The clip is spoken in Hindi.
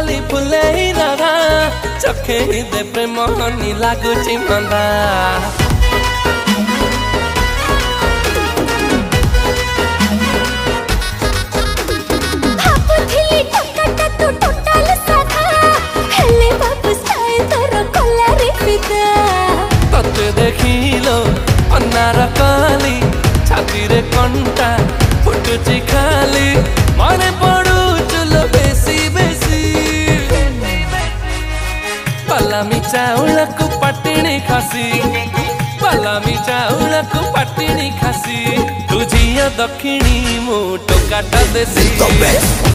खाली फुले राधा चखे दे प्रेम हनी लागुची मंदा तते देखिलो अन्नार काली छाती रे कंटा फुटुची खाली मने पड़ू चुल बेसी बेसी पलामी चाउल को पटिणी खासी पलामी चाउल को पटिणी खासी तुझिया दक्षिणी मु टोकाटा देसी